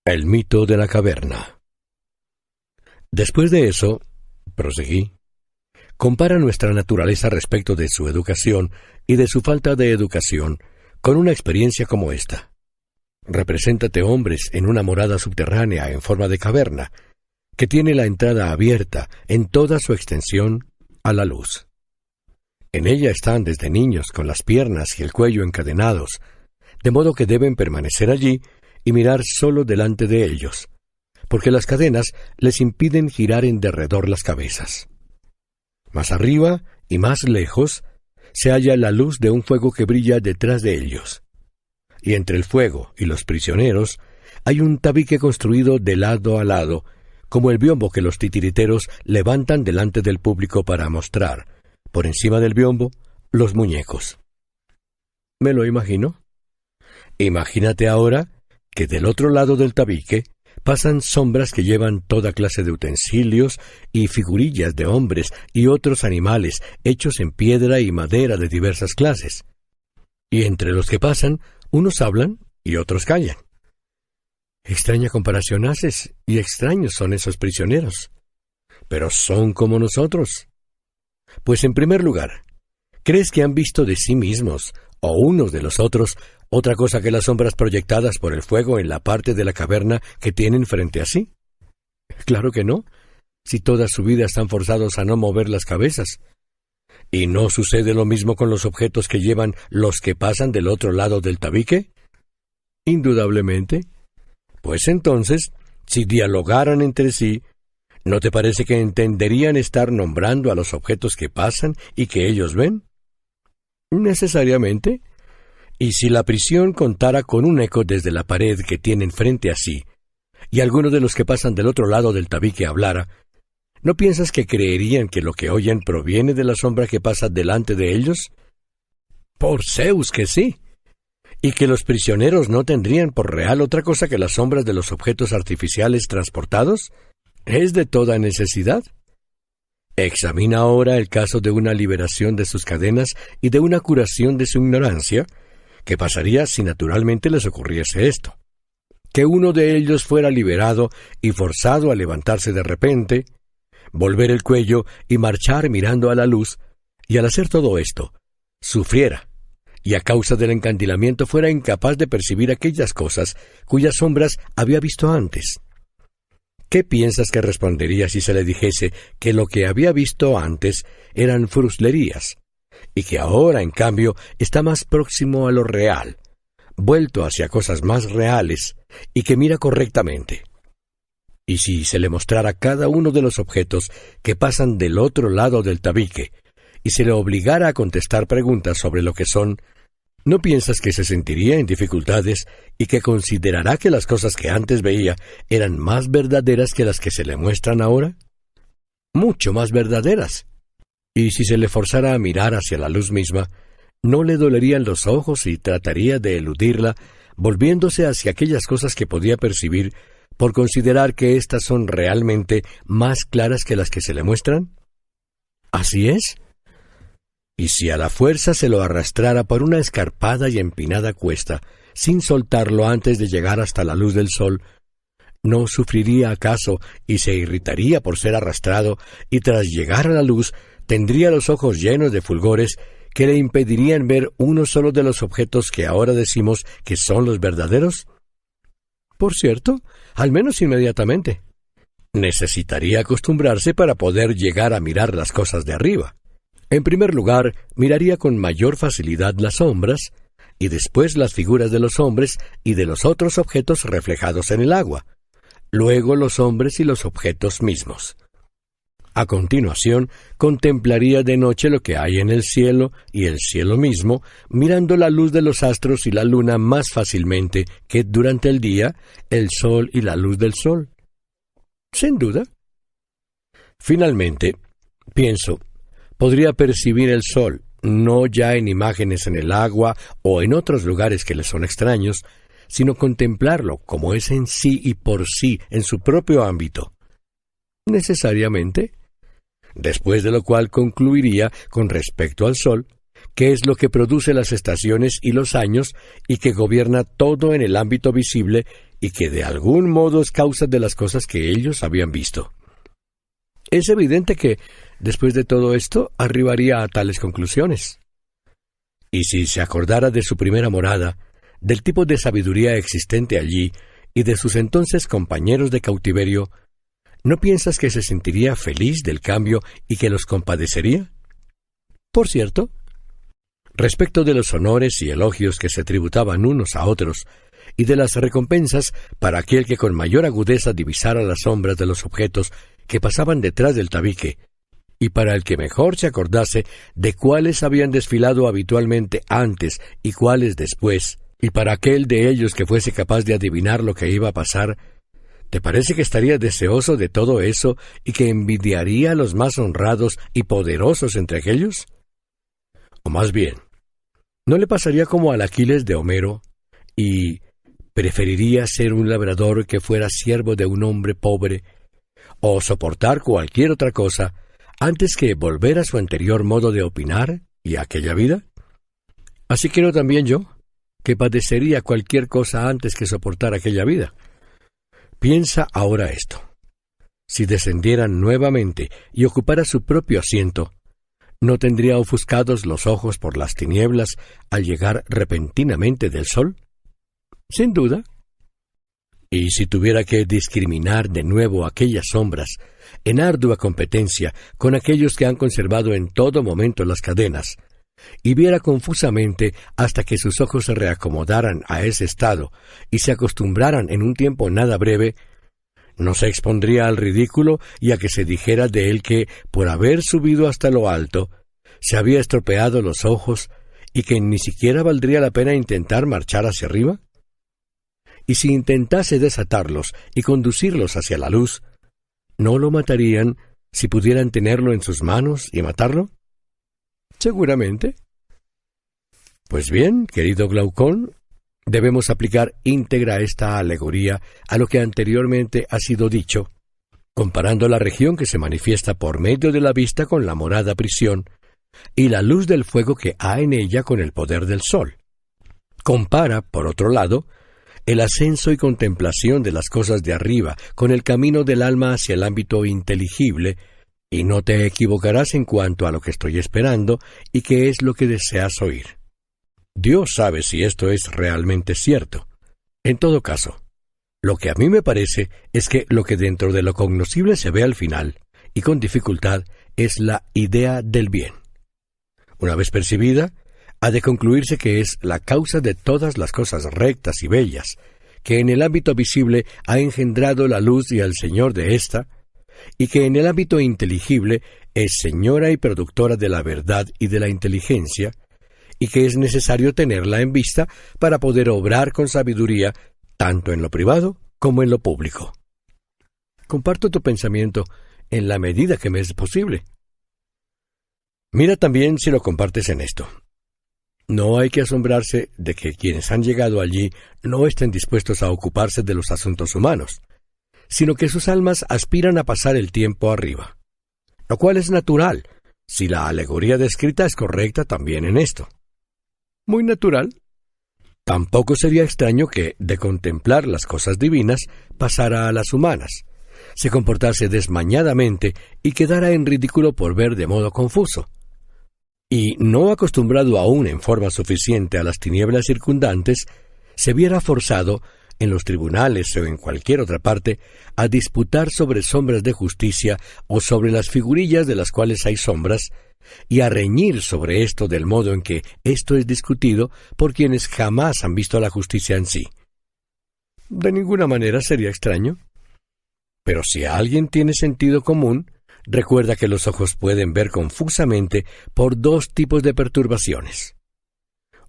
El mito de la caverna. Después de eso, proseguí, compara nuestra naturaleza respecto de su educación y de su falta de educación con una experiencia como esta. Represéntate hombres en una morada subterránea en forma de caverna, que tiene la entrada abierta en toda su extensión a la luz. En ella están desde niños con las piernas y el cuello encadenados, de modo que deben permanecer allí y mirar solo delante de ellos, porque las cadenas les impiden girar en derredor las cabezas. Más arriba y más lejos se halla la luz de un fuego que brilla detrás de ellos. Y entre el fuego y los prisioneros hay un tabique construido de lado a lado, como el biombo que los titiriteros levantan delante del público para mostrar, por encima del biombo, los muñecos. ¿Me lo imagino? Imagínate ahora que del otro lado del tabique pasan sombras que llevan toda clase de utensilios y figurillas de hombres y otros animales hechos en piedra y madera de diversas clases. Y entre los que pasan, unos hablan y otros callan. Extraña comparación haces, y extraños son esos prisioneros. Pero son como nosotros. Pues en primer lugar, ¿crees que han visto de sí mismos, o unos de los otros, otra cosa que las sombras proyectadas por el fuego en la parte de la caverna que tienen frente a sí? Claro que no, si toda su vida están forzados a no mover las cabezas. ¿Y no sucede lo mismo con los objetos que llevan los que pasan del otro lado del tabique? Indudablemente. Pues entonces, si dialogaran entre sí, ¿no te parece que entenderían estar nombrando a los objetos que pasan y que ellos ven? Necesariamente. Y si la prisión contara con un eco desde la pared que tienen frente a sí, y alguno de los que pasan del otro lado del tabique hablara, ¿no piensas que creerían que lo que oyen proviene de la sombra que pasa delante de ellos? Por Zeus que sí. ¿Y que los prisioneros no tendrían por real otra cosa que las sombras de los objetos artificiales transportados? Es de toda necesidad. Examina ahora el caso de una liberación de sus cadenas y de una curación de su ignorancia. ¿Qué pasaría si naturalmente les ocurriese esto? Que uno de ellos fuera liberado y forzado a levantarse de repente, volver el cuello y marchar mirando a la luz, y al hacer todo esto, sufriera, y a causa del encandilamiento fuera incapaz de percibir aquellas cosas cuyas sombras había visto antes. ¿Qué piensas que respondería si se le dijese que lo que había visto antes eran fruslerías, y que ahora, en cambio, está más próximo a lo real, vuelto hacia cosas más reales, y que mira correctamente? Y si se le mostrara cada uno de los objetos que pasan del otro lado del tabique, y se le obligara a contestar preguntas sobre lo que son, ¿no piensas que se sentiría en dificultades y que considerará que las cosas que antes veía eran más verdaderas que las que se le muestran ahora? Mucho más verdaderas. Y si se le forzara a mirar hacia la luz misma, ¿no le dolerían los ojos y trataría de eludirla, volviéndose hacia aquellas cosas que podía percibir, por considerar que éstas son realmente más claras que las que se le muestran? ¿Así es? Y si a la fuerza se lo arrastrara por una escarpada y empinada cuesta, sin soltarlo antes de llegar hasta la luz del sol, ¿no sufriría acaso y se irritaría por ser arrastrado, y tras llegar a la luz tendría los ojos llenos de fulgores que le impedirían ver uno solo de los objetos que ahora decimos que son los verdaderos? Por cierto, al menos inmediatamente. Necesitaría acostumbrarse para poder llegar a mirar las cosas de arriba. En primer lugar, miraría con mayor facilidad las sombras, y después las figuras de los hombres y de los otros objetos reflejados en el agua, luego los hombres y los objetos mismos. A continuación, contemplaría de noche lo que hay en el cielo y el cielo mismo, mirando la luz de los astros y la luna más fácilmente que durante el día el sol y la luz del sol. Sin duda. Finalmente, pienso, podría percibir el sol, no ya en imágenes en el agua o en otros lugares que le son extraños, sino contemplarlo como es en sí y por sí, en su propio ámbito. Necesariamente. Después de lo cual concluiría, con respecto al sol, que es lo que produce las estaciones y los años, y que gobierna todo en el ámbito visible, y que de algún modo es causa de las cosas que ellos habían visto. Es evidente que, después de todo esto, arribaría a tales conclusiones. Y si se acordara de su primera morada, del tipo de sabiduría existente allí y de sus entonces compañeros de cautiverio, ¿no piensas que se sentiría feliz del cambio y que los compadecería? Por cierto, respecto de los honores y elogios que se tributaban unos a otros, y de las recompensas para aquel que con mayor agudeza divisara las sombras de los objetos que pasaban detrás del tabique, y para el que mejor se acordase de cuáles habían desfilado habitualmente antes y cuáles después, y para aquel de ellos que fuese capaz de adivinar lo que iba a pasar, ¿te parece que estaría deseoso de todo eso y que envidiaría a los más honrados y poderosos entre aquellos? O más bien, ¿no le pasaría como al Aquiles de Homero, y preferiría ser un labrador que fuera siervo de un hombre pobre, o soportar cualquier otra cosa, antes que volver a su anterior modo de opinar y a aquella vida? Así creo también yo, que padecería cualquier cosa antes que soportar aquella vida. Piensa ahora esto. Si descendiera nuevamente y ocupara su propio asiento, ¿no tendría ofuscados los ojos por las tinieblas al llegar repentinamente del sol? Sin duda. Y si tuviera que discriminar de nuevo aquellas sombras, en ardua competencia con aquellos que han conservado en todo momento las cadenas, y viera confusamente hasta que sus ojos se reacomodaran a ese estado y se acostumbraran en un tiempo nada breve, ¿no se expondría al ridículo y a que se dijera de él que, por haber subido hasta lo alto, se había estropeado los ojos y que ni siquiera valdría la pena intentar marchar hacia arriba? Y si intentase desatarlos y conducirlos hacia la luz, ¿no lo matarían si pudieran tenerlo en sus manos y matarlo? Seguramente. Pues bien, querido Glaucón, debemos aplicar íntegra esta alegoría a lo que anteriormente ha sido dicho, comparando la región que se manifiesta por medio de la vista con la morada prisión, y la luz del fuego que ha en ella con el poder del sol. Compara, por otro lado, el ascenso y contemplación de las cosas de arriba con el camino del alma hacia el ámbito inteligible, y no te equivocarás en cuanto a lo que estoy esperando y qué es lo que deseas oír. Dios sabe si esto es realmente cierto. En todo caso, lo que a mí me parece es que lo que dentro de lo cognoscible se ve al final, y con dificultad, es la idea del bien. Una vez percibida, ha de concluirse que es la causa de todas las cosas rectas y bellas, que en el ámbito visible ha engendrado la luz y al Señor de ésta, y que en el ámbito inteligible es señora y productora de la verdad y de la inteligencia, y que es necesario tenerla en vista para poder obrar con sabiduría, tanto en lo privado como en lo público. Comparto tu pensamiento en la medida que me es posible. Mira también si lo compartes en esto. No hay que asombrarse de que quienes han llegado allí no estén dispuestos a ocuparse de los asuntos humanos, sino que sus almas aspiran a pasar el tiempo arriba, lo cual es natural, si la alegoría descrita es correcta también en esto. Muy natural. Tampoco sería extraño que, de contemplar las cosas divinas, pasara a las humanas, se comportase desmañadamente y quedara en ridículo por ver de modo confuso. Y, no acostumbrado aún en forma suficiente a las tinieblas circundantes, se viera forzado, en los tribunales o en cualquier otra parte, a disputar sobre sombras de justicia o sobre las figurillas de las cuales hay sombras, y a reñir sobre esto del modo en que esto es discutido por quienes jamás han visto la justicia en sí. De ninguna manera sería extraño. Pero si alguien tiene sentido común, recuerda que los ojos pueden ver confusamente por dos tipos de perturbaciones.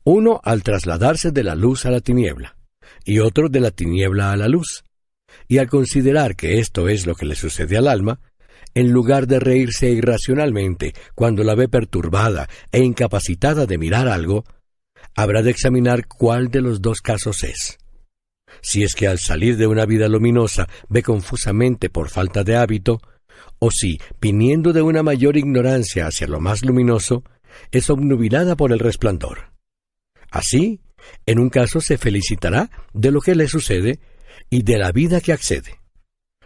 Uno al trasladarse de la luz a la tiniebla, y otro de la tiniebla a la luz. Y al considerar que esto es lo que le sucede al alma, en lugar de reírse irracionalmente cuando la ve perturbada e incapacitada de mirar algo, habrá de examinar cuál de los dos casos es. Si es que al salir de una vida luminosa ve confusamente por falta de hábito, o si, viniendo de una mayor ignorancia hacia lo más luminoso, es obnubilada por el resplandor. Así, en un caso se felicitará de lo que le sucede, y de la vida que accede,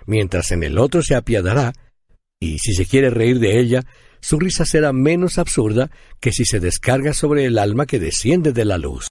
mientras en el otro se apiadará, y si se quiere reír de ella, su risa será menos absurda que si se descarga sobre el alma que desciende de la luz.